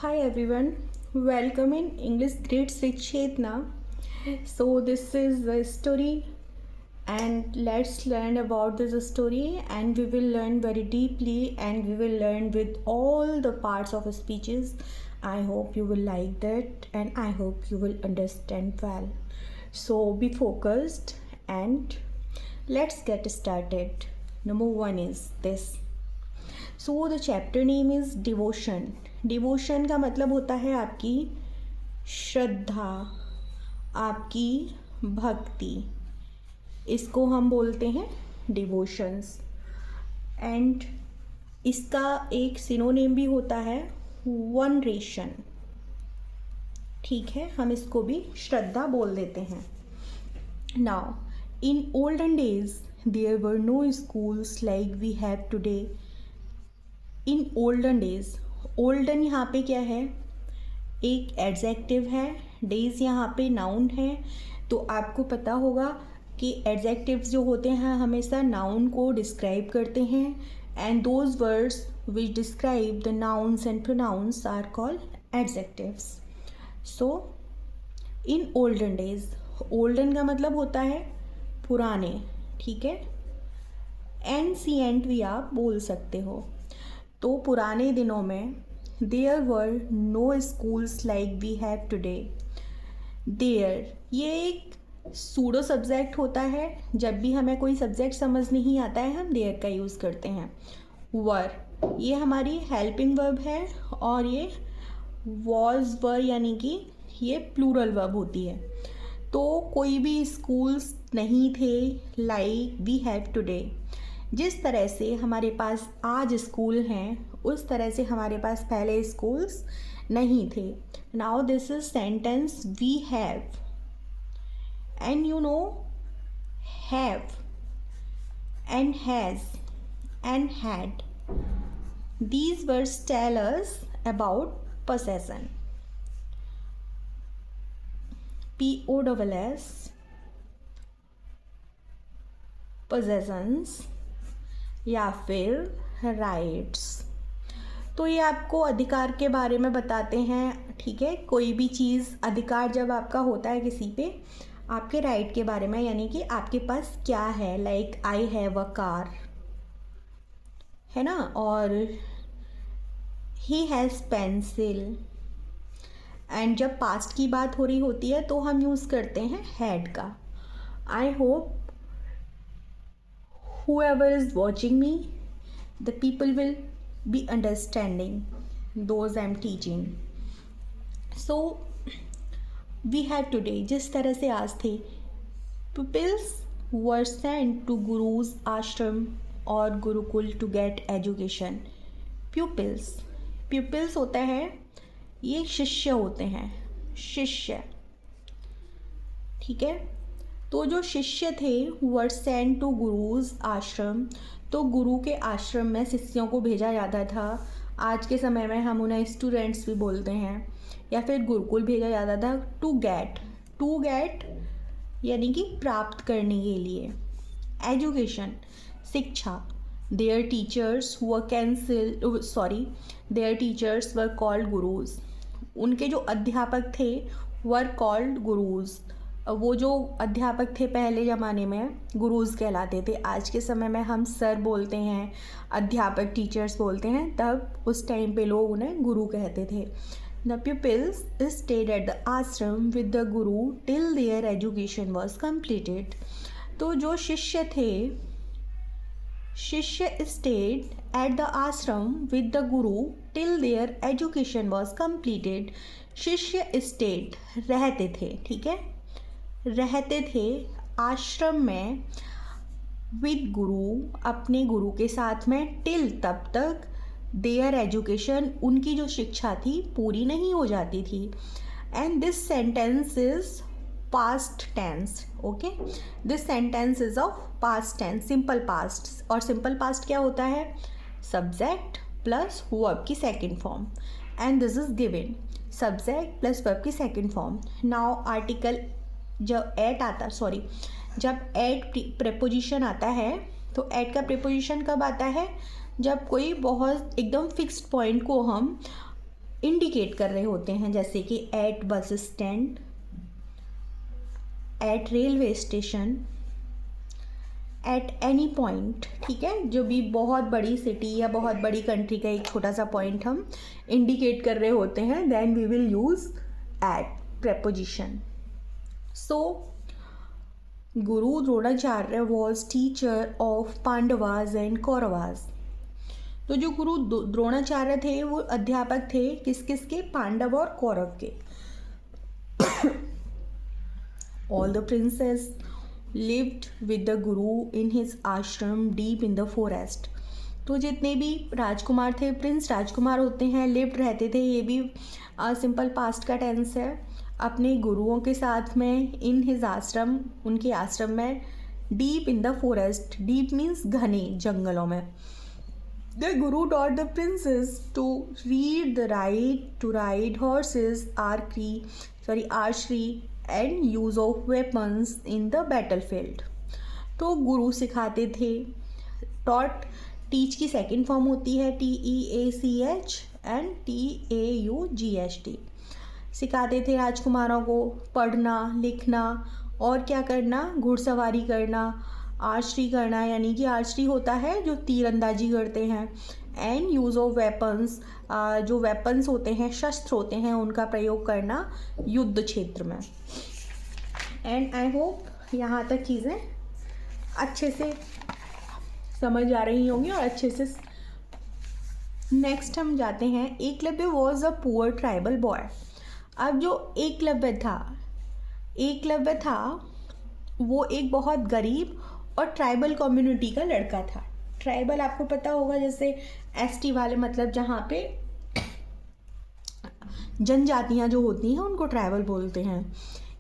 Hi everyone, welcome in English Grade 6 Chetna. So this is the story and let's learn about this story and we will learn very deeply and we will learn with all the parts of speeches. I hope you will like that and I hope you will understand well. So be focused and let's get started. Number 1 is this. So the chapter name is devotion. Devotion का मतलब होता है आपकी श्रद्धा, आपकी भक्ति. इसको हम बोलते हैं डिवोशंस. एंड इसका एक सिनोनिम भी होता है वनरेशन. ठीक है, हम इसको भी श्रद्धा बोल देते हैं. Now in olden days there were no schools like we have today. In olden days, olden यहाँ पे क्या है, एक एडजेक्टिव है. डेज यहाँ पे नाउन है. तो आपको पता होगा कि एडजेक्टिव्स जो होते हैं हमेशा नाउन को डिस्क्राइब करते हैं and those words which describe the nouns and pronouns are called adjectives. So in olden days, olden का मतलब होता है पुराने. ठीक है, एंशिएंट भी आप बोल सकते हो. तो पुराने दिनों में there were no schools like we have today. There ये एक सूडो सब्जेक्ट होता है. जब भी हमें कोई सब्जेक्ट समझ नहीं आता है हम देयर का यूज़ करते हैं. वर ये हमारी हेल्पिंग वर्ब है और ये वॉज वर यानी कि ये प्लूरल वर्ब होती है. तो कोई भी स्कूल्स नहीं थे लाइक वी हैव टुडे. जिस तरह से हमारे पास आज स्कूल हैं उस तरह से हमारे पास पहले स्कूल्स नहीं थे. Now this is sentence we have and you know have and has and had. These words tell us about possession. POSS possessions या फिर राइट्स. तो ये आपको अधिकार के बारे में बताते हैं. ठीक है, कोई भी चीज़ अधिकार जब आपका होता है किसी पे, आपके राइट के बारे में, यानी कि आपके पास क्या है. Like I have a car है ना, और ही हैज़ पेंसिल. एंड जब पास्ट की बात हो रही होती है तो हम यूज़ करते हैं हैड का. I hope whoever is watching me, the people will be understanding those I'm teaching. So we have today, जिस तरह से आज थे, pupils were sent to guru's ashram और Gurukul to get education. pupils होता है, ये शिष्य होते हैं, शिष्य. ठीक है, तो जो शिष्य थे वर सेंट टू गुरुज आश्रम. तो गुरु के आश्रम में शिष्यों को भेजा जाता था. आज के समय में हम उन्हें स्टूडेंट्स भी बोलते हैं, या फिर गुरुकुल भेजा जाता था. टू गेट यानी कि प्राप्त करने के लिए. एजुकेशन शिक्षा. There teachers were called gurus. उनके जो अध्यापक थे वर कॉल्ड गुरुज. वो जो अध्यापक थे पहले ज़माने में गुरुज कहलाते थे. आज के समय में हम सर बोलते हैं, अध्यापक टीचर्स बोलते हैं. तब उस टाइम पे लोग उन्हें गुरु कहते थे. The pupils stayed at the ashram with the guru till their education was completed. तो जो शिष्य थे, शिष्य stayed at the ashram with the guru till their education was completed. शिष्य stayed रहते थे. ठीक है, रहते थे आश्रम में विद गुरु, अपने गुरु के साथ में, टिल तब तक, देयर एजुकेशन उनकी जो शिक्षा थी पूरी नहीं हो जाती थी. And this sentence is past tense. Okay, this sentence is of past tense, simple past. और सिंपल पास्ट क्या होता है, सब्जेक्ट प्लस वर्ब की second form. And this is given, subject plus verb की सेकेंड फॉर्म. नाउ आर्टिकल जब at preposition आता है, तो एट का प्रेपोजिशन कब आता है, जब कोई बहुत एकदम फिक्स्ड पॉइंट को हम इंडिकेट कर रहे होते हैं, जैसे कि at bus stand, at railway station, at any point. ठीक है, जो भी बहुत बड़ी सिटी या बहुत बड़ी कंट्री का एक छोटा सा पॉइंट हम इंडिकेट कर रहे होते हैं, then we will use at preposition. So Guru Dronacharya was teacher of Pandavas and Kauravas. तो जो गुरु द्रोणाचार्य थे वो अध्यापक थे किस किस के? पांडव और कौरव के। All the princes lived with the Guru in his ashram deep in the forest. तो जितने भी राजकुमार थे, प्रिंस राजकुमार होते हैं, लिव्ड रहते थे, ये भी सिंपल पास्ट का टेंस है, अपने गुरुओं के साथ में, इन हिज आश्रम, उनके आश्रम में, deep in the forest, deep means घने जंगलों में। The Guru taught the princes to read the to ride horses, archery and use of weapons in the battlefield. तो गुरु सिखाते थे, taught, टीच की सेकेंड फॉर्म होती है TEACH एंड TAUGHT। सिखाते थे राजकुमारों को पढ़ना, लिखना और क्या करना? घुड़सवारी करना, आर्चरी करना, यानी कि आर्चरी होता है जो तीरंदाजी करते हैं, एंड यूज़ ऑफ वेपन्स, जो वेपन्स होते हैं, शस्त्र होते हैं, उनका प्रयोग करना युद्ध क्षेत्र में। एंड आई होप यहाँ तक चीज़ें अच्छे से समझ आ रही होंगी और अच्छे से। नेक्स्ट हम जाते हैं, Eklavya was a poor tribal boy. अब जो एकलव्य था वो एक बहुत गरीब और ट्राइबल कम्युनिटी का लड़का था। ट्राइबल आपको पता होगा, जैसे ST वाले, मतलब जहाँ पे जनजातियाँ जो होती हैं उनको ट्राइबल बोलते हैं।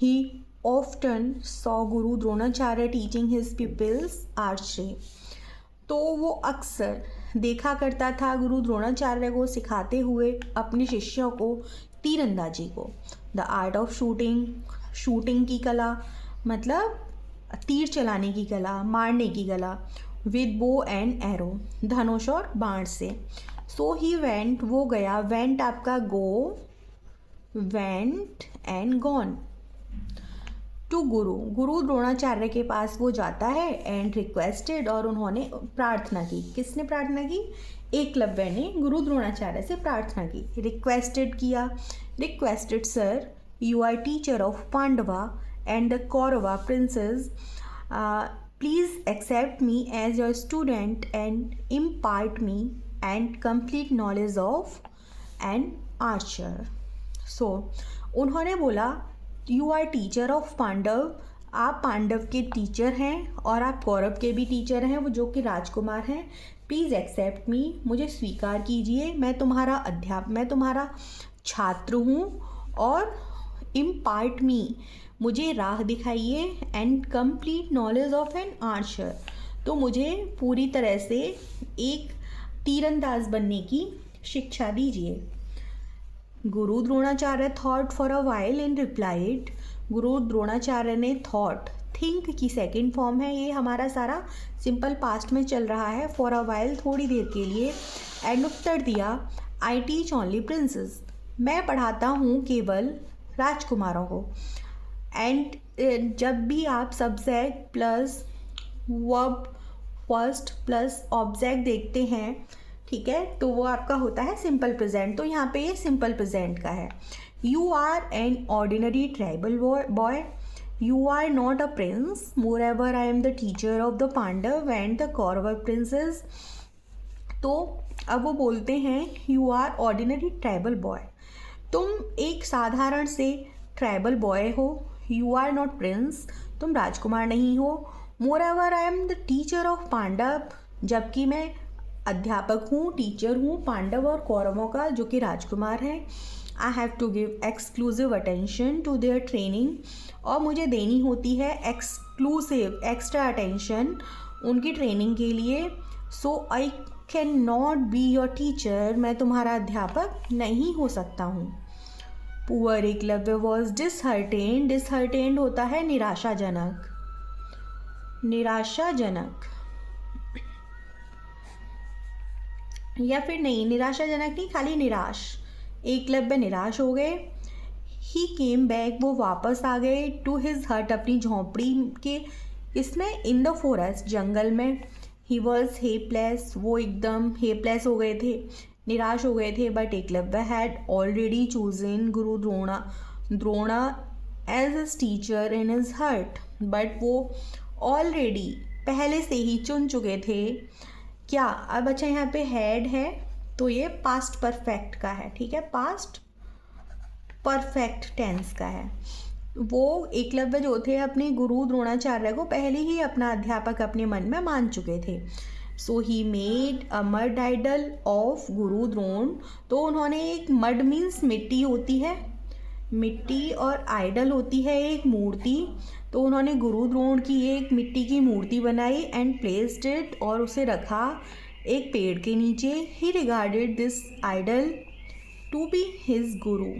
ही often saw guru Dronacharya teaching his peoples archery. तो वो अक्सर देखा करता था गुरु द्रोणाचार्य को सिखाते हुए अपने शिष्यों को तीरंदाजी को। द आर्ट ऑफ शूटिंग की कला, मतलब तीर चलाने की कला, मारने की कला, विद बो एंड एरो, धनुष और बाण से। सो ही वेंट, वो गया, वेंट आपका गो, वेंट एंड गॉन, टू गुरु द्रोणाचार्य के पास वो जाता है, एंड रिक्वेस्टेड, और उन्होंने प्रार्थना की। किसने प्रार्थना की? एकलव्य ने गुरु द्रोणाचार्य से प्रार्थना की, रिक्वेस्टेड किया। Requested, sir you are teacher of Pandava and the Kaurava princes, please accept me as your student and impart me and complete knowledge of an archer. So उन्होंने बोला, you are teacher of Pandav, आप पांडव के टीचर हैं और आप कौरव के भी टीचर हैं, वो जो कि राजकुमार हैं। प्लीज़ एक्सेप्ट मी, मुझे स्वीकार कीजिए, मैं तुम्हारा छात्र हूँ, और इम्पार्ट मी, मुझे राह दिखाइए, and complete knowledge of an archer, तो मुझे पूरी तरह से एक तीरंदाज बनने की शिक्षा दीजिए। गुरु Dronacharya thought for a while and replied. गुरु द्रोणाचार्य ने थॉट, थिंक की सेकेंड फॉर्म है, ये हमारा सारा सिंपल पास्ट में चल रहा है, फॉर अ वाइल, थोड़ी देर के लिए, एंड उत्तर दिया, आई टीच ओनली प्रिंसेस, मैं पढ़ाता हूँ केवल राजकुमारों को। एंड जब भी आप subject plus verb first plus object देखते हैं, ठीक है, तो वो आपका होता है सिंपल प्रेजेंट। तो यहाँ पे ये सिंपल प्रेजेंट का है। You are an ordinary tribal boy, you are not a prince, more ever I am the teacher of the Pandav and the Kaurav princes. तो अब वो बोलते हैं, you are ordinary tribal boy, तुम एक साधारण से ट्राइबल बॉय हो, यू आर नॉट प्रिंस, तुम राजकुमार नहीं हो, more ever I am the teacher of Pandav, जबकि मैं अध्यापक हूँ, टीचर हूँ पांडव और कौरवों का, जो कि राजकुमार हैं। I have to give exclusive attention to their training, और मुझे देनी होती है एक्सक्लूसिव, एक्स्ट्रा अटेंशन उनकी ट्रेनिंग के लिए। So I can not be your teacher, मैं तुम्हारा अध्यापक नहीं हो सकता हूँ। Poor Ekalavya was disheartened, disheartened होता है निराशाजनक, निराशाजनक, या फिर नहीं, निराशाजनक नहीं, खाली निराश, एकलव्य निराश हो गए। ही केम बैक, वो वापस आ गए टू हिज हट, अपनी झोंपड़ी के इसमें इन द फॉरेस्ट, जंगल में। ही वॉज हेपलेस, वो एकदम हेपलेस हो गए थे, निराश हो गए थे। But Ekalavya had already chosen guru Drona as his teacher in his heart. But वो ऑलरेडी पहले से ही चुन चुके थे क्या। अब अच्छा यहाँ पे हैड है तो ये पास्ट परफेक्ट का है, ठीक है, पास्ट परफेक्ट टेंस का है। वो एकलव्य जो थे अपने गुरु द्रोणाचार्य को पहले ही अपना अध्यापक अपने मन में मान चुके थे। So he made a mud idol of guru Drona, तो उन्होंने एक मड मीन्स मिट्टी होती है, मिट्टी, और आइडल होती है एक मूर्ति। तो उन्होंने गुरु द्रोण की एक मिट्टी की मूर्ति बनाई एंड प्लेस्ड इट, और उसे रखा एक पेड़ के नीचे। He regarded this idol to be his Guru,